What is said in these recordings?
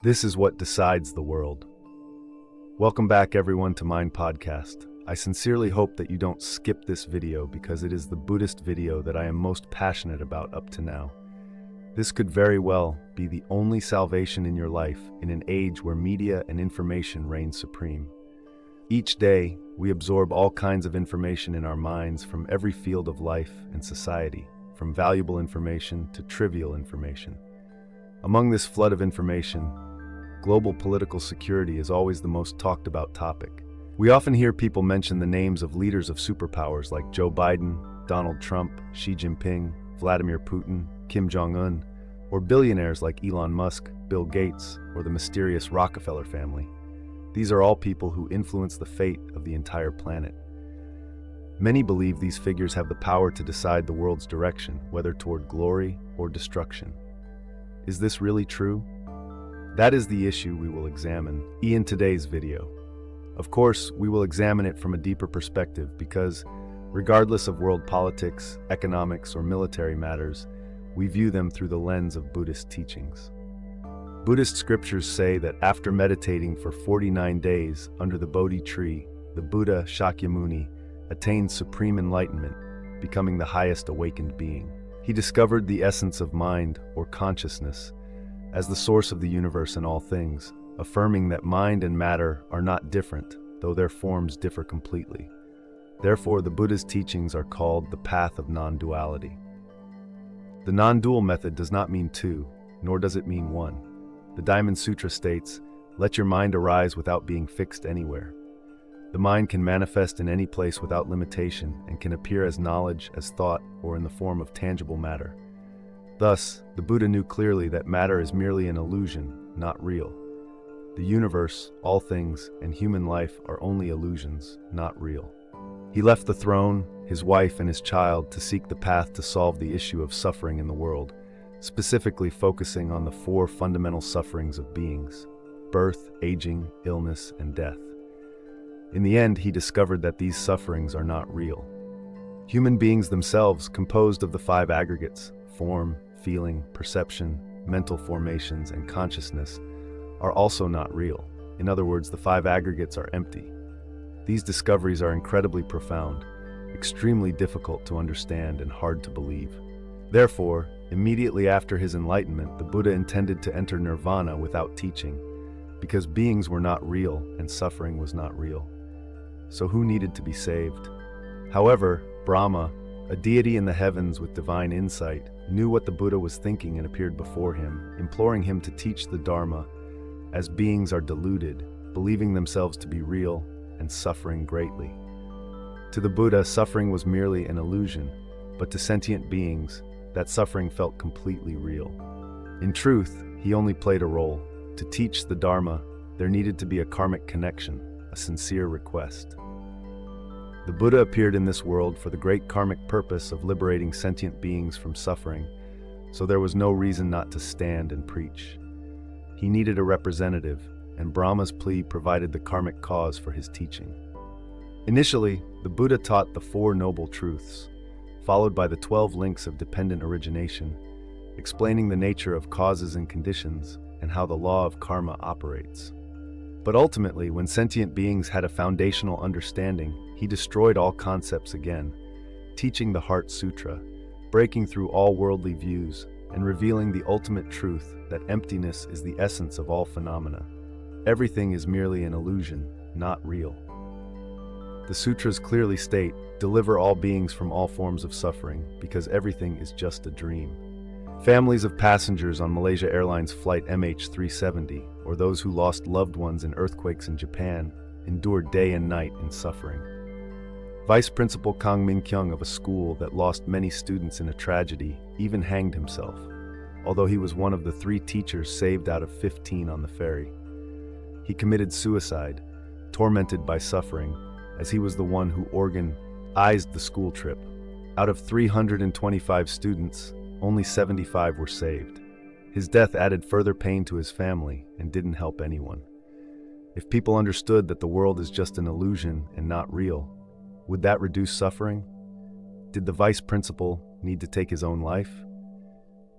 This is what decides the world. Welcome back, everyone, to Mind Podcast. I sincerely hope that you don't skip this video because it is the Buddhist video that I am most passionate about up to now. This could very well be the only salvation in your life in an age where media and information reign supreme. Each day, we absorb all kinds of information in our minds from every field of life and society, from valuable information to trivial information. Among this flood of information, global political security is always the most talked about topic. We often hear people mention the names of leaders of superpowers like Joe Biden, Donald Trump, Xi Jinping, Vladimir Putin, Kim Jong-un, or billionaires like Elon Musk, Bill Gates, or the mysterious Rockefeller family. These are all people who influence the fate of the entire planet. Many believe these figures have the power to decide the world's direction, whether toward glory or destruction. Is this really true? That is the issue we will examine in today's video. Of course, we will examine it from a deeper perspective because, regardless of world politics, economics, or military matters, we view them through the lens of Buddhist teachings. Buddhist scriptures say that after meditating for 49 days under the Bodhi tree, the Buddha Shakyamuni attained supreme enlightenment, becoming the highest awakened being. He discovered the essence of mind, or consciousness, as the source of the universe and all things, affirming that mind and matter are not different, though their forms differ completely. Therefore, the Buddha's teachings are called the path of non-duality. The non-dual method does not mean two, nor does it mean one. The Diamond Sutra states, "Let your mind arise without being fixed anywhere." The mind can manifest in any place without limitation and can appear as knowledge, as thought, or in the form of tangible matter. Thus, the Buddha knew clearly that matter is merely an illusion, not real. The universe, all things, and human life are only illusions, not real. He left the throne, his wife, and his child to seek the path to solve the issue of suffering in the world, specifically focusing on the four fundamental sufferings of beings: birth, aging, illness, and death. In the end, he discovered that these sufferings are not real. Human beings themselves, composed of the five aggregates, form, feeling, perception, mental formations, and consciousness, are also not real. In other words, the five aggregates are empty. These discoveries are incredibly profound, extremely difficult to understand, and hard to believe. Therefore, immediately after his enlightenment, the Buddha intended to enter nirvana without teaching, because beings were not real and suffering was not real. So who needed to be saved? However, Brahma, a deity in the heavens with divine insight, knew what the Buddha was thinking and appeared before him, imploring him to teach the Dharma, as beings are deluded, believing themselves to be real and suffering greatly. To the Buddha, suffering was merely an illusion, but to sentient beings, that suffering felt completely real. In truth, he only played a role. To teach the Dharma, there needed to be a karmic connection, a sincere request. The Buddha appeared in this world for the great karmic purpose of liberating sentient beings from suffering, so there was no reason not to stand and preach. He needed a representative, and Brahma's plea provided the karmic cause for his teaching. Initially, the Buddha taught the Four Noble Truths, followed by the 12 links of dependent origination, explaining the nature of causes and conditions and how the law of karma operates. But ultimately, when sentient beings had a foundational understanding, he destroyed all concepts again, teaching the Heart Sutra, breaking through all worldly views, and revealing the ultimate truth that emptiness is the essence of all phenomena. Everything is merely an illusion, not real. The sutras clearly state, "Deliver all beings from all forms of suffering, because everything is just a dream." Families of passengers on Malaysia Airlines flight MH370, or those who lost loved ones in earthquakes in Japan, endured day and night in suffering. Vice Principal Kang Min Kyung of a school that lost many students in a tragedy even hanged himself, although he was one of the 3 teachers saved out of 15 on the ferry. He committed suicide, tormented by suffering, as he was the one who organized the school trip. Out of 325 students, only 75 were saved. His death added further pain to his family and didn't help anyone. If people understood that the world is just an illusion and not real, would that reduce suffering? Did the vice principal need to take his own life?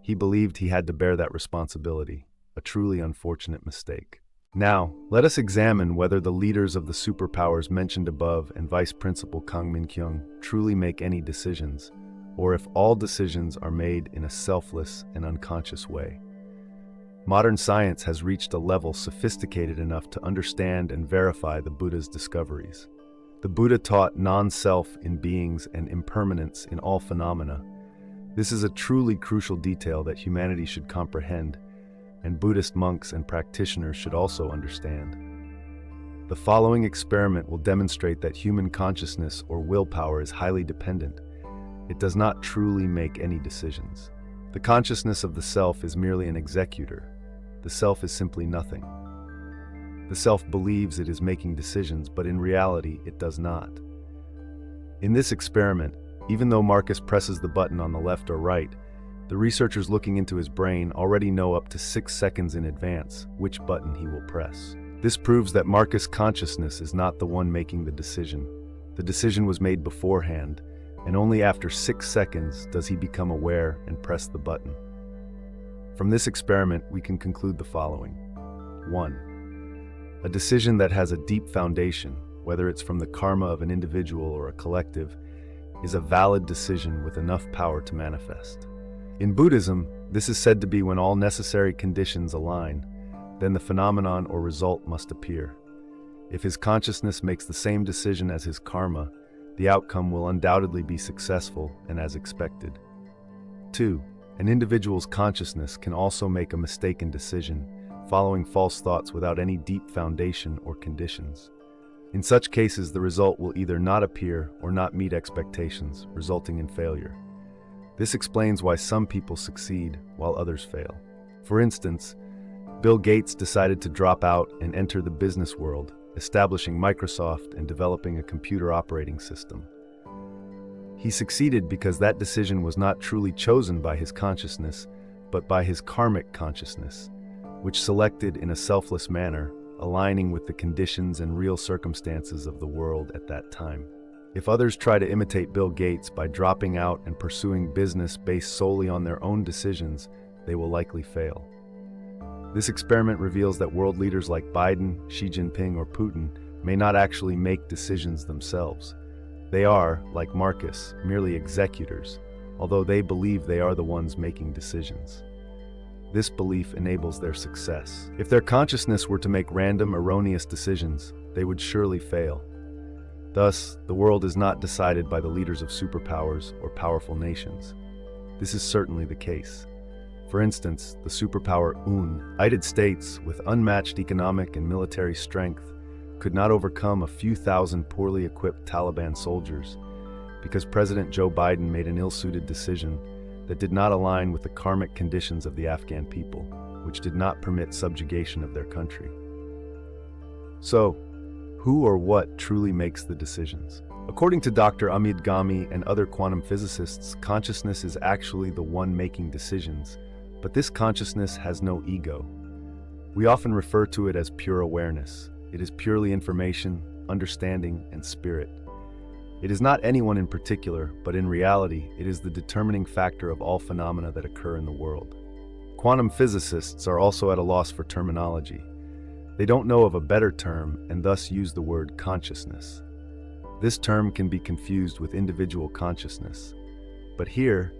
He believed he had to bear that responsibility, a truly unfortunate mistake. Now, let us examine whether the leaders of the superpowers mentioned above and Vice Principal Kang Min-kyung truly make any decisions, or if all decisions are made in a selfless and unconscious way. Modern science has reached a level sophisticated enough to understand and verify the Buddha's discoveries. The Buddha taught non-self in beings and impermanence in all phenomena. This is a truly crucial detail that humanity should comprehend, and Buddhist monks and practitioners should also understand. The following experiment will demonstrate that human consciousness or willpower is highly dependent. It does not truly make any decisions. The consciousness of the self is merely an executor. The self is simply nothing. The self believes it is making decisions, but in reality, it does not. In this experiment, even though Marcus presses the button on the left or right, the researchers looking into his brain already know up to 6 seconds in advance which button he will press. This proves that Marcus' consciousness is not the one making the decision. The decision was made beforehand, and only after 6 seconds does he become aware and press the button. From this experiment, we can conclude the following. 1. A decision that has a deep foundation, whether it's from the karma of an individual or a collective, is a valid decision with enough power to manifest. In Buddhism, this is said to be when all necessary conditions align, then the phenomenon or result must appear. If his consciousness makes the same decision as his karma, the outcome will undoubtedly be successful and as expected. 2. An individual's consciousness can also make a mistaken decision, following false thoughts without any deep foundation or conditions. In such cases, the result will either not appear or not meet expectations, resulting in failure. This explains why some people succeed while others fail. For instance, Bill Gates decided to drop out and enter the business world, establishing Microsoft and developing a computer operating system. He succeeded because that decision was not truly chosen by his consciousness, but by his karmic consciousness, which selected in a selfless manner, aligning with the conditions and real circumstances of the world at that time. If others try to imitate Bill Gates by dropping out and pursuing business based solely on their own decisions, they will likely fail. This experiment reveals that world leaders like Biden, Xi Jinping, or Putin may not actually make decisions themselves. They are, like Marcus, merely executors, although they believe they are the ones making decisions. This belief enables their success. If their consciousness were to make random, erroneous decisions, they would surely fail. Thus, the world is not decided by the leaders of superpowers or powerful nations. This is certainly the case. For instance, the superpower United States, with unmatched economic and military strength, could not overcome a few thousand poorly equipped Taliban soldiers because President Joe Biden made an ill-suited decision that did not align with the karmic conditions of the Afghan people, which did not permit subjugation of their country. So, who or what truly makes the decisions? According to Dr. Amit Gami and other quantum physicists, consciousness is actually the one making decisions, but this consciousness has no ego. We often refer to it as pure awareness. It is purely information, understanding, and spirit. It is not anyone in particular, but in reality, it is the determining factor of all phenomena that occur in the world. Quantum physicists are also at a loss for terminology. They don't know of a better term and thus use the word consciousness. This term can be confused with individual consciousness. But here,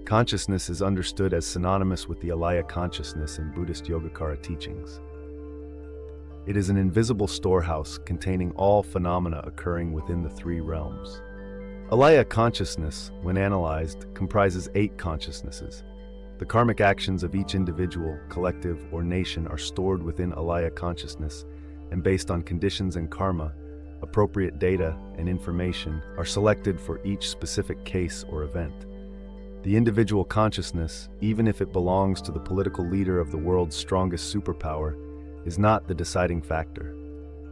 consciousness is understood as synonymous with the alaya consciousness in Buddhist Yogacara teachings. It is an invisible storehouse containing all phenomena occurring within the 3 realms. Alaya consciousness, when analyzed, comprises 8 consciousnesses. The karmic actions of each individual, collective, or nation are stored within alaya consciousness, and based on conditions and karma, appropriate data and information are selected for each specific case or event. The individual consciousness, even if it belongs to the political leader of the world's strongest superpower, is not the deciding factor.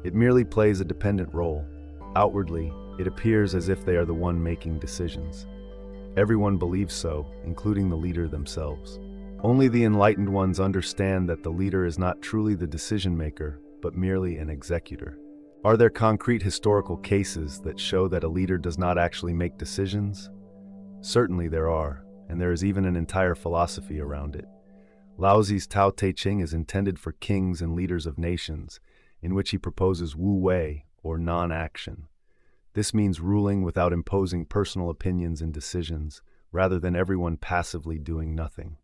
It merely plays a dependent role. Outwardly, it appears as if they are the one making decisions. Everyone believes so, including the leader themselves. Only the enlightened ones understand that the leader is not truly the decision maker, but merely an executor. Are there concrete historical cases that show that a leader does not actually make decisions? Certainly there are, and there is even an entire philosophy around it. Laozi's Tao Te Ching is intended for kings and leaders of nations, in which he proposes Wu Wei, or non-action. This means ruling without imposing personal opinions and decisions, rather than everyone passively doing nothing.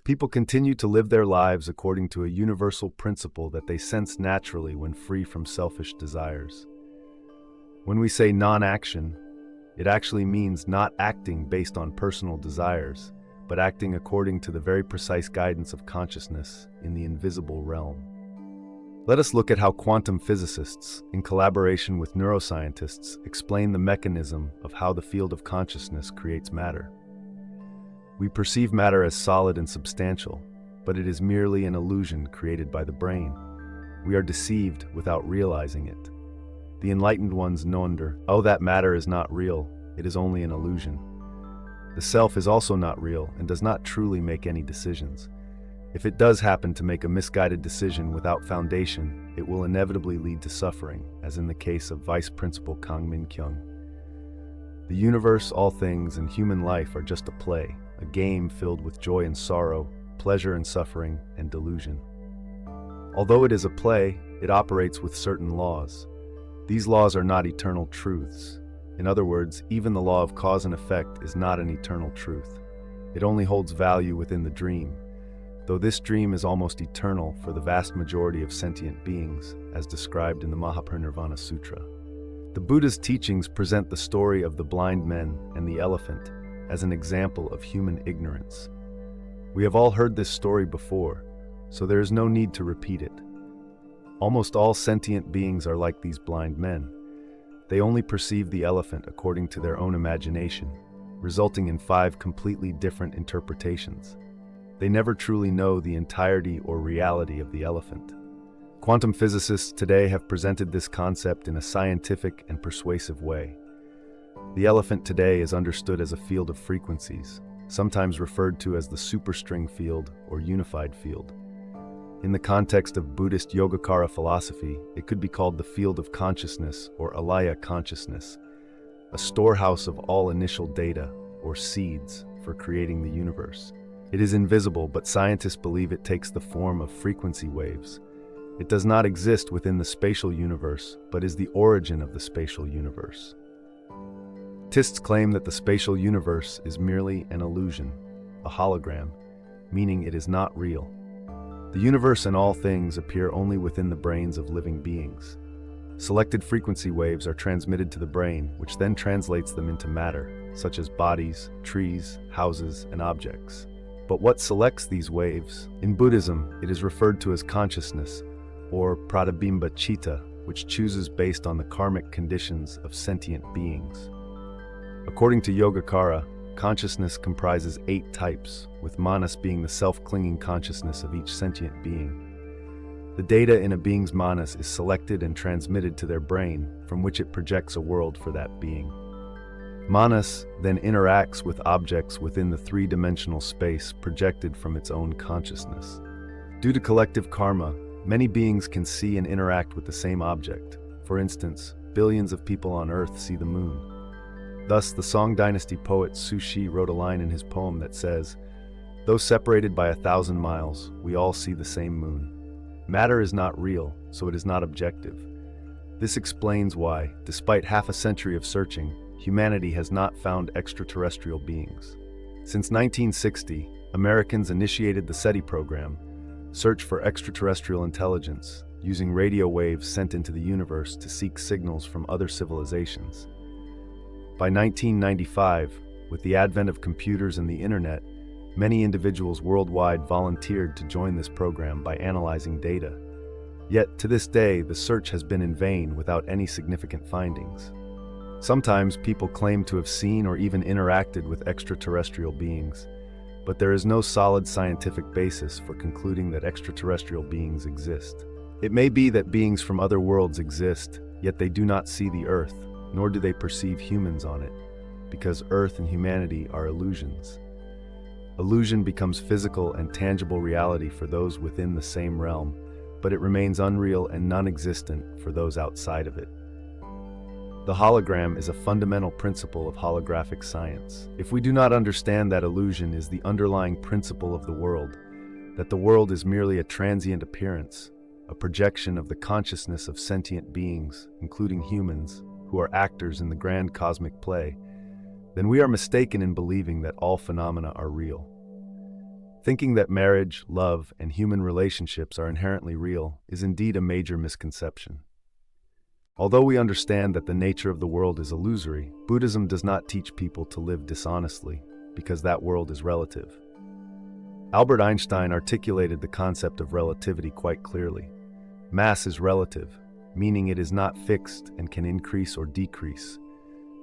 People continue to live their lives according to a universal principle that they sense naturally when free from selfish desires. When we say non-action, it actually means not acting based on personal desires, but acting according to the very precise guidance of consciousness in the invisible realm. Let us look at how quantum physicists, in collaboration with neuroscientists, explain the mechanism of how the field of consciousness creates matter. We perceive matter as solid and substantial, but it is merely an illusion created by the brain. We are deceived without realizing it. The enlightened ones wonder, oh, that matter is not real, it is only an illusion. The self is also not real and does not truly make any decisions. If it does happen to make a misguided decision without foundation, it will inevitably lead to suffering, as in the case of Vice Principal Kang Min-kyung. The universe, all things, and human life are just a play, a game filled with joy and sorrow, pleasure and suffering, and delusion. Although it is a play, it operates with certain laws. These laws are not eternal truths. In other words, even the law of cause and effect is not an eternal truth. It only holds value within the dream, though this dream is almost eternal for the vast majority of sentient beings, as described in the Mahaparinirvana Sutra. The Buddha's teachings present the story of the blind men and the elephant as an example of human ignorance. We have all heard this story before, so there is no need to repeat it. Almost all sentient beings are like these blind men. They only perceive the elephant according to their own imagination, resulting in 5 completely different interpretations. They never truly know the entirety or reality of the elephant. Quantum physicists today have presented this concept in a scientific and persuasive way. The elephant today is understood as a field of frequencies, sometimes referred to as the superstring field or unified field. In the context of Buddhist Yogacara philosophy, it could be called the field of consciousness or alaya consciousness, a storehouse of all initial data, or seeds, for creating the universe. It is invisible, but scientists believe it takes the form of frequency waves. It does not exist within the spatial universe, but is the origin of the spatial universe. Buddhists claim that the spatial universe is merely an illusion, a hologram, meaning it is not real. The universe and all things appear only within the brains of living beings. Selected frequency waves are transmitted to the brain, which then translates them into matter, such as bodies, trees, houses, and objects. But what selects these waves? In Buddhism, it is referred to as consciousness, or pratibimba citta, which chooses based on the karmic conditions of sentient beings. According to Yogacara, consciousness comprises 8 types, with manas being the self-clinging consciousness of each sentient being. The data in a being's manas is selected and transmitted to their brain, from which it projects a world for that being. Manas then interacts with objects within the 3-dimensional space projected from its own consciousness. Due to collective karma, many beings can see and interact with the same object. For instance, billions of people on Earth see the moon. Thus, the Song Dynasty poet Su Shi wrote a line in his poem that says, "Though separated by 1,000 miles, we all see the same moon." Matter is not real, so it is not objective. This explains why, despite half a century of searching, humanity has not found extraterrestrial beings. Since 1960, Americans initiated the SETI program, Search for Extraterrestrial Intelligence, using radio waves sent into the universe to seek signals from other civilizations. By 1995, with the advent of computers and the internet, many individuals worldwide volunteered to join this program by analyzing data. Yet, to this day, the search has been in vain without any significant findings. Sometimes people claim to have seen or even interacted with extraterrestrial beings, but there is no solid scientific basis for concluding that extraterrestrial beings exist. It may be that beings from other worlds exist, yet they do not see the Earth, nor do they perceive humans on it, because Earth and humanity are illusions. Illusion becomes physical and tangible reality for those within the same realm, but it remains unreal and non-existent for those outside of it. The hologram is a fundamental principle of holographic science. If we do not understand that illusion is the underlying principle of the world, that the world is merely a transient appearance, a projection of the consciousness of sentient beings, including humans, who are actors in the grand cosmic play, then we are mistaken in believing that all phenomena are real. Thinking that marriage, love, and human relationships are inherently real is indeed a major misconception. Although we understand that the nature of the world is illusory, Buddhism does not teach people to live dishonestly, because that world is relative. Albert Einstein articulated the concept of relativity quite clearly. Mass is relative, meaning it is not fixed and can increase or decrease.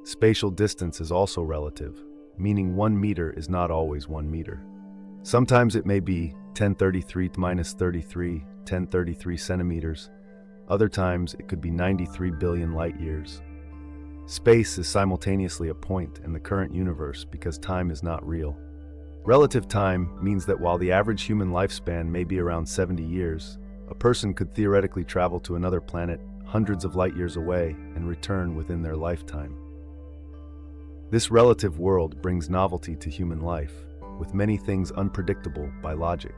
Spatial distance is also relative, meaning 1 meter is not always 1 meter. Sometimes it may be 1033 minus 33, 1033 centimeters. Other times it could be 93 billion light years. Space is simultaneously a point in the current universe because time is not real. Relative time means that while the average human lifespan may be around 70 years, a person could theoretically travel to another planet hundreds of light years away and return within their lifetime. This relative world brings novelty to human life, with many things unpredictable by logic.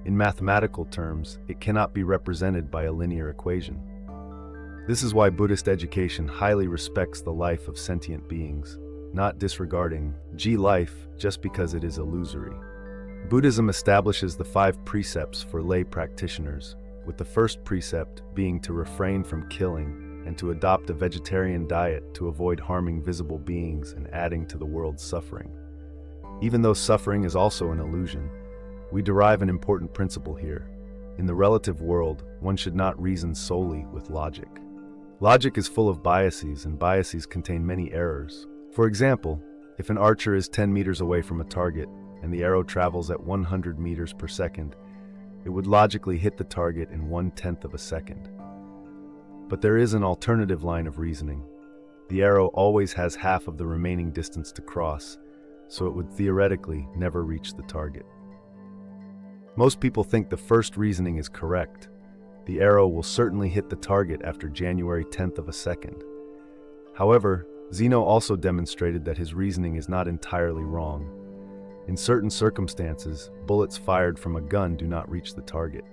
In mathematical terms, it cannot be represented by a linear equation. This is why Buddhist education highly respects the life of sentient beings, not disregarding life just because it is illusory. Buddhism establishes the 5 precepts for lay practitioners, with the first precept being to refrain from killing and to adopt a vegetarian diet to avoid harming visible beings and adding to the world's suffering. Even though suffering is also an illusion, we derive an important principle here. In the relative world, one should not reason solely with logic. Logic is full of biases, and biases contain many errors. For example, if an archer is 10 meters away from a target and the arrow travels at 100 meters per second, it would logically hit the target in 1/10 of a second. But there is an alternative line of reasoning. The arrow always has half of the remaining distance to cross, so it would theoretically never reach the target. Most people think the first reasoning is correct. The arrow will certainly hit the target after January 10th of a second. However, Zeno also demonstrated that his reasoning is not entirely wrong. In certain circumstances, bullets fired from a gun do not reach the target.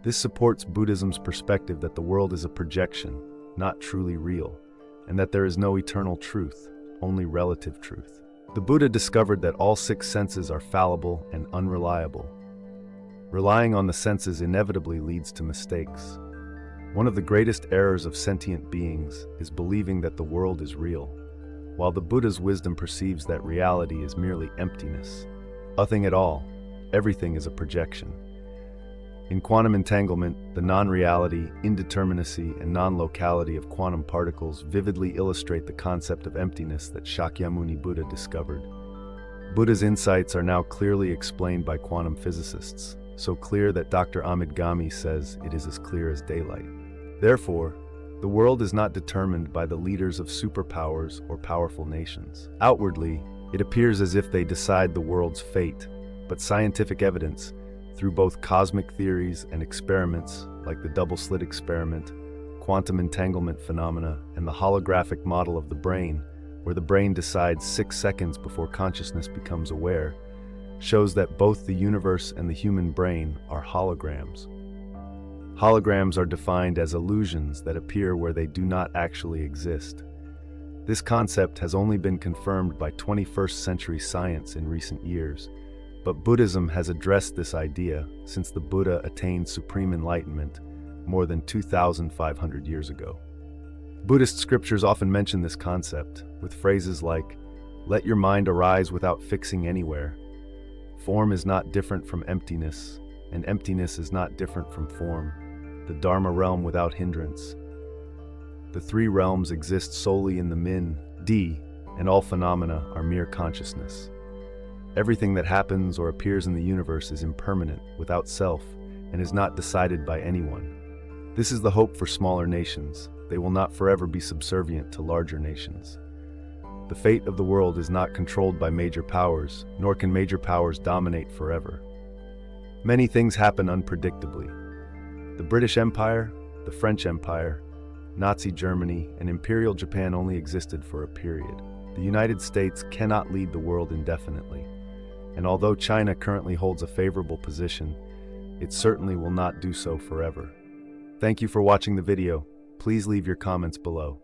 This supports Buddhism's perspective that the world is a projection, not truly real, and that there is no eternal truth, only relative truth. The Buddha discovered that all 6 senses are fallible and unreliable. Relying on the senses inevitably leads to mistakes. One of the greatest errors of sentient beings is believing that the world is real, while the Buddha's wisdom perceives that reality is merely emptiness. Nothing at all. Everything is a projection. In quantum entanglement, the non-reality, indeterminacy, and non-locality of quantum particles vividly illustrate the concept of emptiness that Shakyamuni Buddha discovered. Buddha's insights are now clearly explained by quantum physicists, so clear that Dr. Ahmed Gami says it is as clear as daylight. Therefore, the world is not determined by the leaders of superpowers or powerful nations. Outwardly, it appears as if they decide the world's fate, but scientific evidence, through both cosmic theories and experiments like the double-slit experiment, quantum entanglement phenomena, and the holographic model of the brain, where the brain decides 6 seconds before consciousness becomes aware, shows that both the universe and the human brain are holograms. Holograms are defined as illusions that appear where they do not actually exist. This concept has only been confirmed by 21st century science in recent years, but Buddhism has addressed this idea since the Buddha attained supreme enlightenment more than 2,500 years ago. Buddhist scriptures often mention this concept, with phrases like, "Let your mind arise without fixing anywhere," "Form is not different from emptiness, and emptiness is not different from form," "The Dharma realm without hindrance," "The 3 realms exist solely in the Min, D, and all phenomena are mere consciousness." Everything that happens or appears in the universe is impermanent, without self, and is not decided by anyone. This is the hope for smaller nations. They will not forever be subservient to larger nations. The fate of the world is not controlled by major powers, nor can major powers dominate forever. Many things happen unpredictably. The British Empire, the French Empire, Nazi Germany, and Imperial Japan only existed for a period. The United States cannot lead the world indefinitely. And although China currently holds a favorable position, it certainly will not do so forever. Thank you for watching the video. Please leave your comments below.